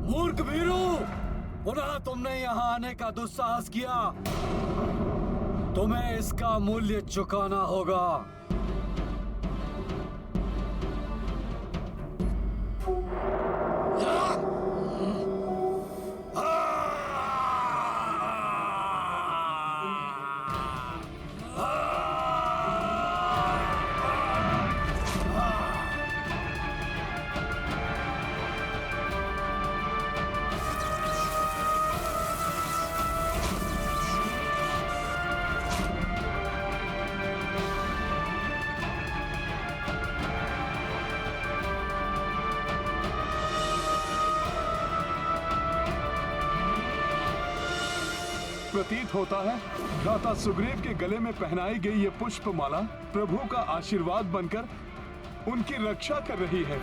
मूर्ख भीरू, पुनः तुमने यहाँ आने का दुस्साहस किया। तुम्हें इसका मूल्य चुकाना होगा। प्रतीत होता है भ्राता सुग्रीव के गले में पहनाई गई ये पुष्पमाला प्रभु का आशीर्वाद बनकर उनकी रक्षा कर रही है।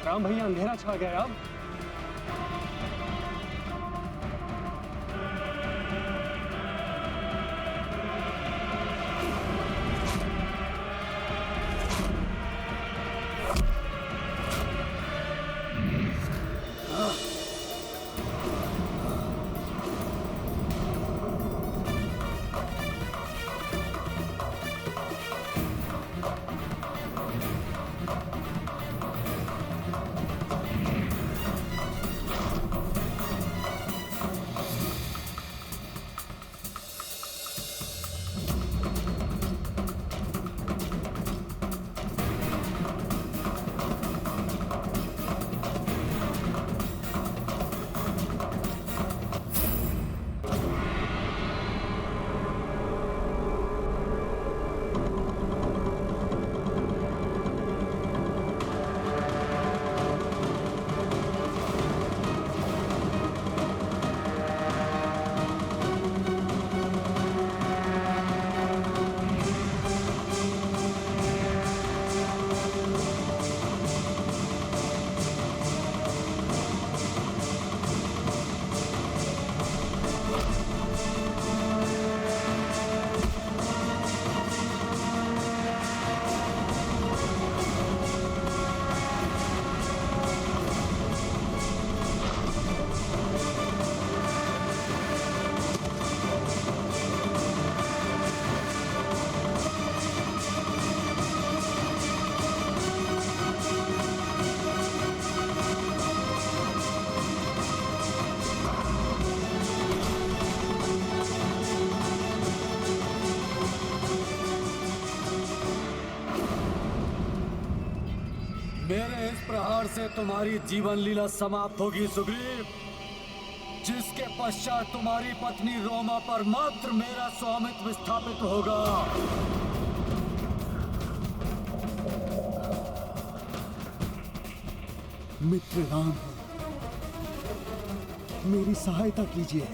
राम भैया, अंधेरा छा गया अब। मेरे इस प्रहार से तुम्हारी जीवन लीला समाप्त होगी सुग्रीव, जिसके पश्चात तुम्हारी पत्नी रोमा पर मात्र मेरा स्वामित्व स्थापित होगा। मित्र राम, मेरी सहायता कीजिए।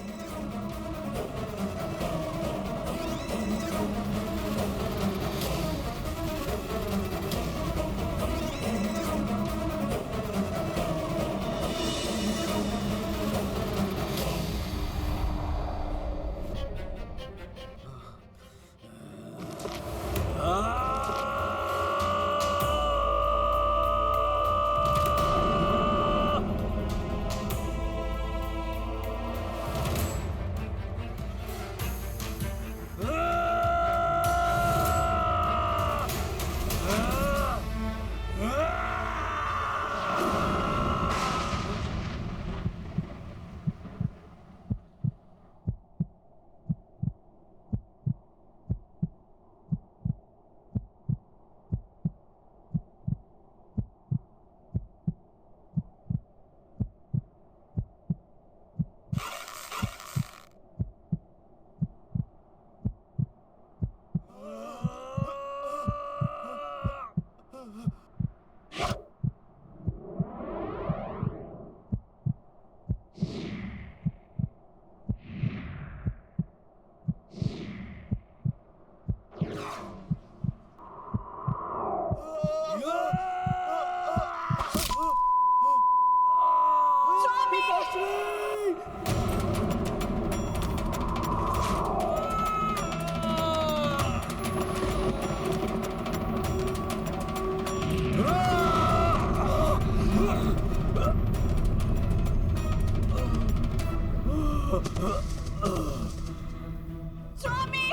स्वामी!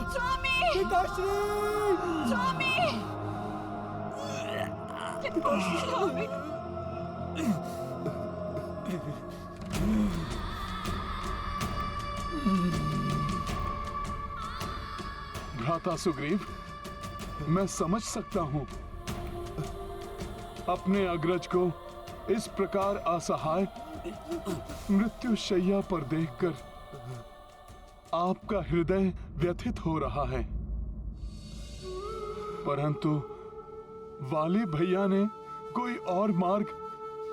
स्वामी! पिताश्री! स्वामी! स्वामी! भ्राता सुग्रीव, मैं समझ सकता हूं। अपने अग्रज को इस प्रकार असहाय मृत्यु शैया पर देखकर आपका हृदय व्यथित हो रहा है, परंतु वाली भैया ने कोई और मार्ग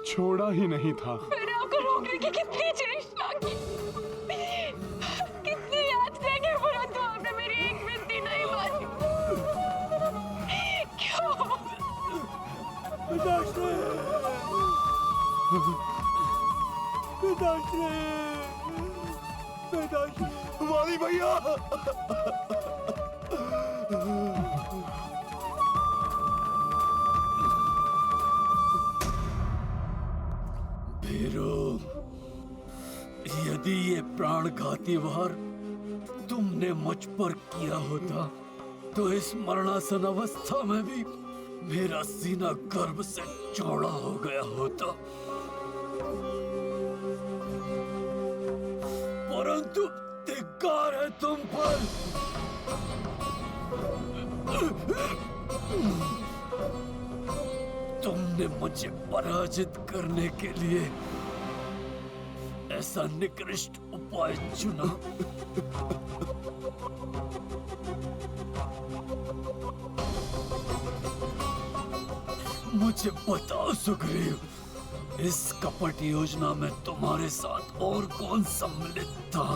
छोड़ा ही नहीं था। मैंने आपको रोकने की कितनी चेष्टा की, कितनी याचना की, परंतु आपने मेरी एक विनती नहीं मानी। क्यों? पिताश्री! पिताश्री! पिताश्री! वाली भैया! भीरू, यदि ये प्राणघाती वार तुमने मुझ पर किया होता तो इस मरणासन अवस्था में भी मेरा सीना गर्व से चौड़ा हो गया होता, परंतु धिक्कार है तुम पर। तुमने मुझे पराजित करने के लिए ऐसा निकृष्ट उपाय चुना। मुझे बताओ सुग्रीव, इस कपट योजना में तुम्हारे साथ और कौन सम्मिलित था?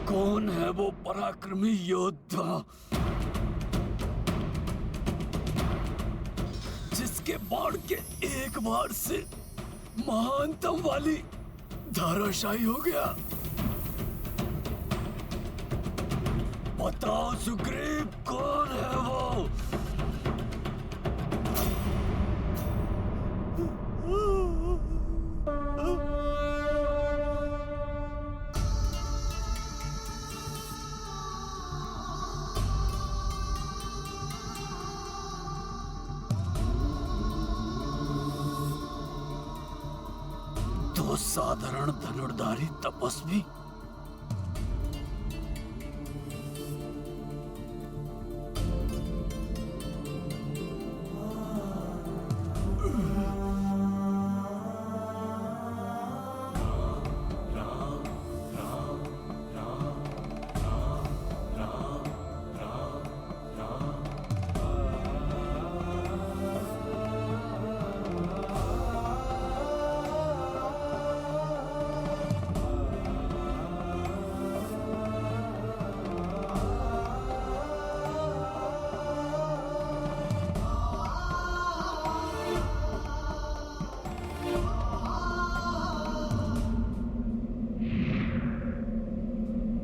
कौन है वो पराक्रमी योद्धा जिसके बाण के एक बार से महानतम वाली धाराशायी हो गया? बताओ सुग्रीव, कौन है वो? तो साधारण धनुर्धारी तपस्वी?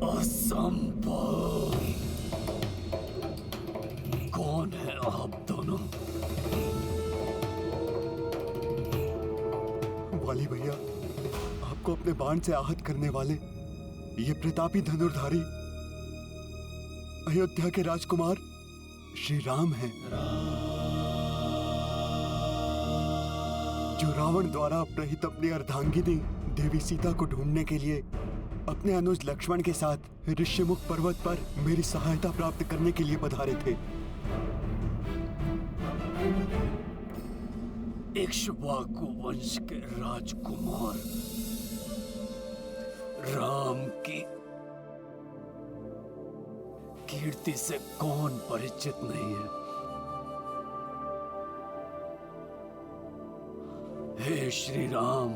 असंभव। कौन है आप दोनों? वाली भैया, आपको अपने बाण से आहत करने वाले ये प्रतापी धनुर्धारी अयोध्या के राजकुमार श्री राम हैं, जो रावण द्वारा अपहृत अपनी अर्धांगिनी देवी सीता को ढूंढने के लिए अपने अनुज लक्ष्मण के साथ ऋष्यमुख पर्वत पर मेरी सहायता प्राप्त करने के लिए पधारे थे। इक्ष्वाकु वंश के राजकुमार राम की कीर्ति से कौन परिचित नहीं है? हे श्री राम,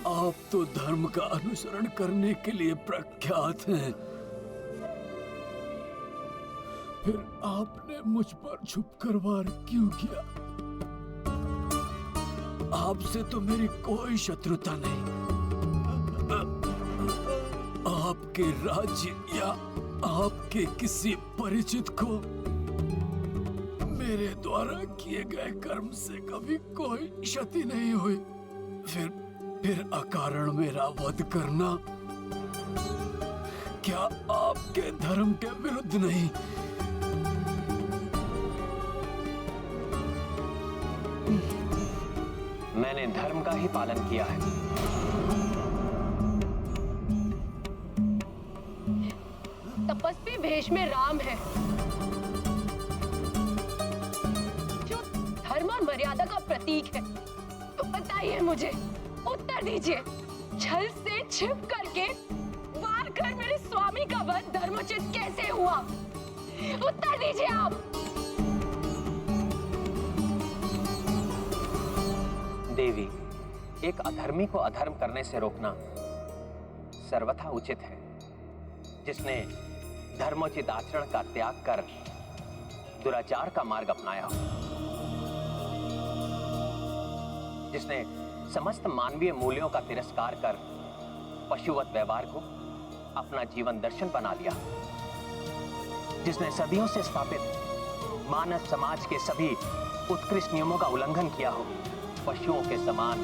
आप तो धर्म का अनुसरण करने के लिए प्रख्यात हैं, फिर आपने मुझ पर छुपकर वार क्यों किया? आपसे तो मेरी कोई शत्रुता नहीं। आपके राज्य या आपके किसी परिचित को मेरे द्वारा किए गए कर्म से कभी कोई क्षति नहीं हुई। फिर अकारण मेरा वध करना क्या आपके धर्म के विरुद्ध नहीं? मैंने धर्म का ही पालन किया है। तपस्वी वेश में राम है जो धर्म और मर्यादा का प्रतीक है। तो बताइए मुझे, उत्तर दीजिए, छल से छिप करके वार कर मेरे स्वामी का वध धर्मोचित कैसे हुआ? उत्तर दीजिए आप। देवी, एक अधर्मी को अधर्म करने से रोकना सर्वथा उचित है। जिसने धर्मोचित आचरण का त्याग कर दुराचार का मार्ग अपनाया हो, जिसने समस्त मानवीय मूल्यों का तिरस्कार कर पशुवत व्यवहार को अपना जीवन दर्शन बना लिया, जिसने सदियों से स्थापित मानव समाज के सभी उत्कृष्ट नियमों का उल्लंघन किया हो, पशुओं के समान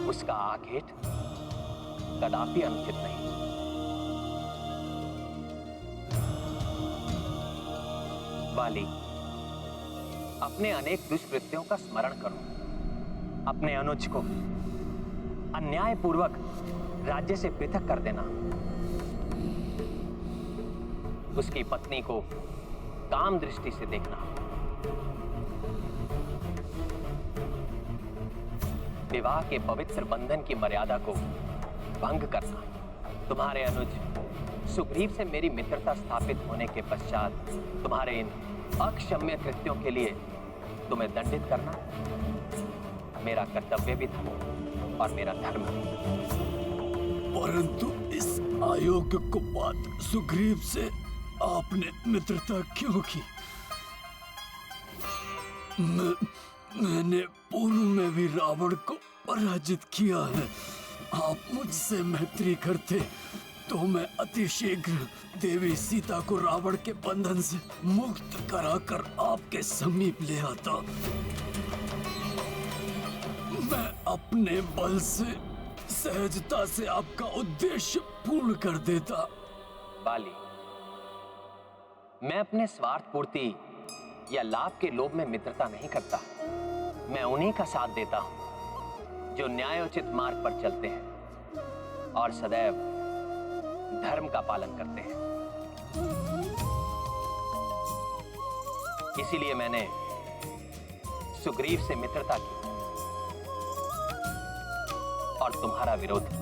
उसका आघेट कदापि अनुचित नहीं। वाली, अपने अनेक दुष्कृत्यों का स्मरण करो। अपने अनुज को अन्यायपूर्वक राज्य से पृथक कर देना, उसकी पत्नी को काम दृष्टि से देखना, विवाह के पवित्र बंधन की मर्यादा को भंग करना, तुम्हारे अनुज सुग्रीव से मेरी मित्रता स्थापित होने के पश्चात तुम्हारे इन अक्षम्य कृत्यों के लिए तुम्हें दंडित करना मेरा कर्तव्य भी था और मेरा धर्म भी। परंतु इस अयोग्य कुपात्र सुग्रीव से आपने मित्रता क्यों की? मैंने पूर्व में भी रावण को पराजित किया है। आप मुझसे मैत्री करते तो मैं अति शीघ्र देवी सीता को रावण के बंधन से मुक्त कराकर आपके समीप ले आता। मैं अपने बल से सहजता से आपका उद्देश्य पूर्ण कर देता। बाली, मैं अपने स्वार्थ पूर्ति या लाभ के लोभ में मित्रता नहीं करता। मैं उन्हीं का साथ देता हूं जो न्यायोचित मार्ग पर चलते हैं और सदैव धर्म का पालन करते हैं। इसीलिए मैंने सुग्रीव से मित्रता की और तुम्हारा विरोध।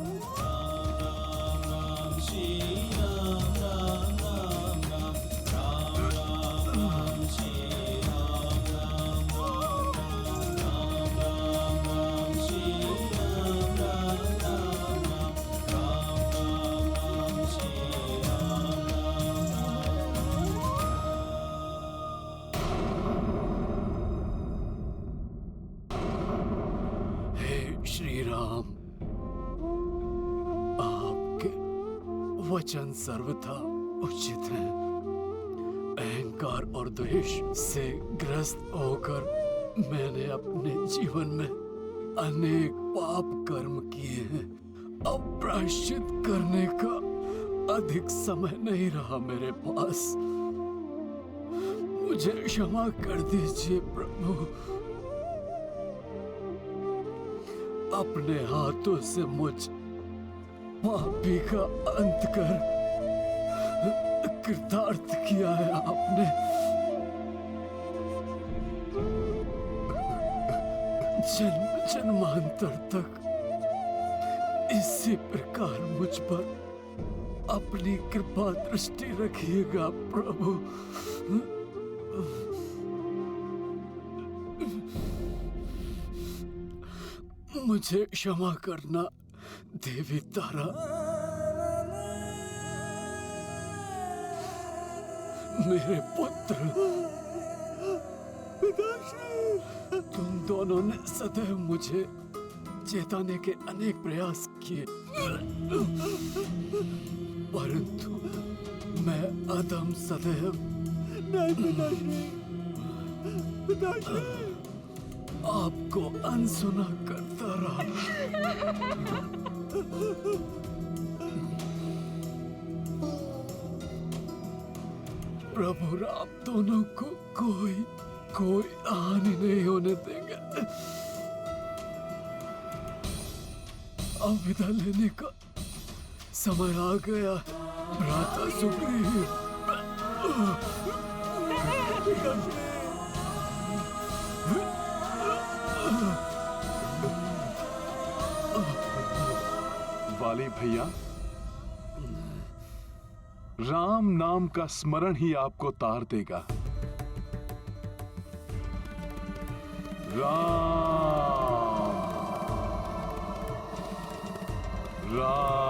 श्री राम, आपके वचन सर्वथा उचित हैं। अहंकार और द्वेष से ग्रस्त होकर मैंने अपने जीवन में अनेक पाप कर्म किए हैं। अब प्रायश्चित करने का अधिक समय नहीं रहा मेरे पास। मुझे क्षमा कर दीजिए प्रभु। अपने हाथों से मुझ पापी का अंत कर कृतार्थ किया है आपने। जन्म जन्मांतर तक इसी प्रकार मुझ पर अपनी कृपा दृष्टि रखिएगा प्रभु। मुझे क्षमा करना देवी तारा। मेरे पुत्र, पिताश्री, तुम दोनों ने सदैव मुझे चेताने के अनेक प्रयास किए, परंतु मैं अदम सदैव आपको अनसुना करता रहा। प्रभु आप दोनों को कोई हानि नहीं होने देंगे। अब विदा लेने का समय आ गया। भ्राता सुग्रीव, वाली भैया, राम नाम का स्मरण ही आपको तार देगा। राम राम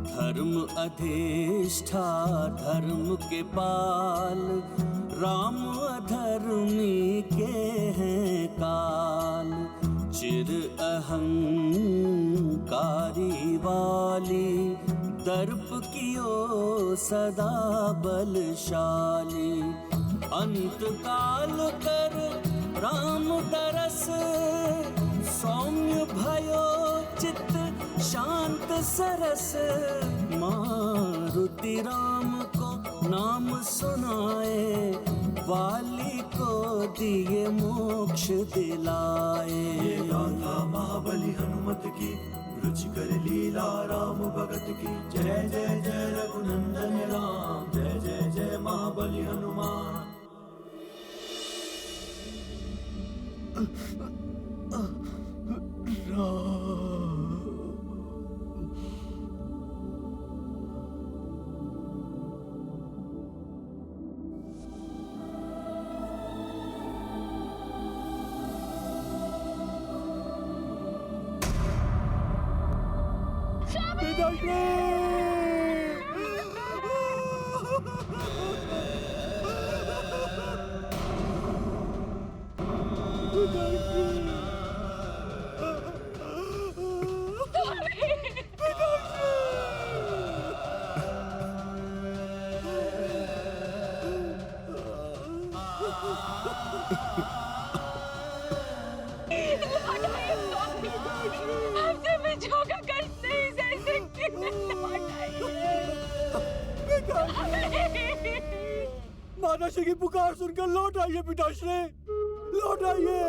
धर्म अधिष्ठा धर्म के पाल, राम अधर्मी के हैं काल। चिर अहंकारी वाली, दर्प कियो सदा बलशाली। अंत काल कर राम दरस, सौम्य भयो चित्त शांत सरस। मारुति राम को नाम सुनाए, वाली को दिए मोक्ष दिलाए। ये गाथा महाबली हनुमत की, रुचिकर लीला राम भगत की। जय जय जय रघुनंदन राम, जय जय जय महाबली हनुमान। हमसे बिछोगा कर नहीं सह सकती। माताश्री की पुकार सुनकर लौट आइए पिताश्री, लौट आइए।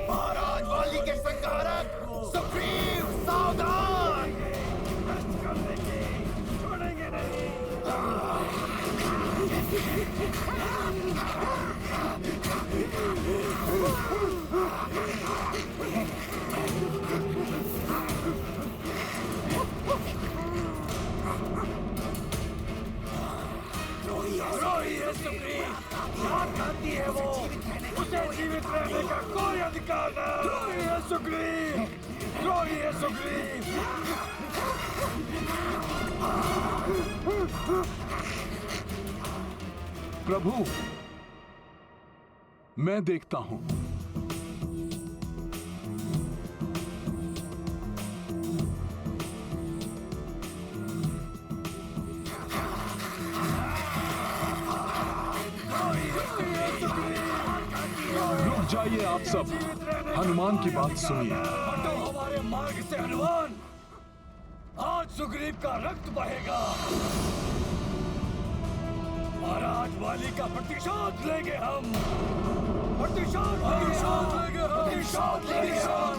महाराज वाली के संहारक सुग्रीव सावधान। छोड़ेंगे नहीं। द्रोही है सुग्रीव, आतंकी है वो, उसे जीवित रहने का कोई अधिकार नहीं। द्रोही है सुग्रीव, द्रोही है सुग्रीव। प्रभु, मैं देखता हूं। रुक जाइए आप सब, हनुमान की बात सुनिए। हटो हमारे मार्ग से हनुमान, आज सुग्रीव का रक्त बहेगा। महाराज वाली का प्रतिशोध लेंगे हम। प्रतिशोध लेंगे हम। प्रतिशोध लेंगे हम।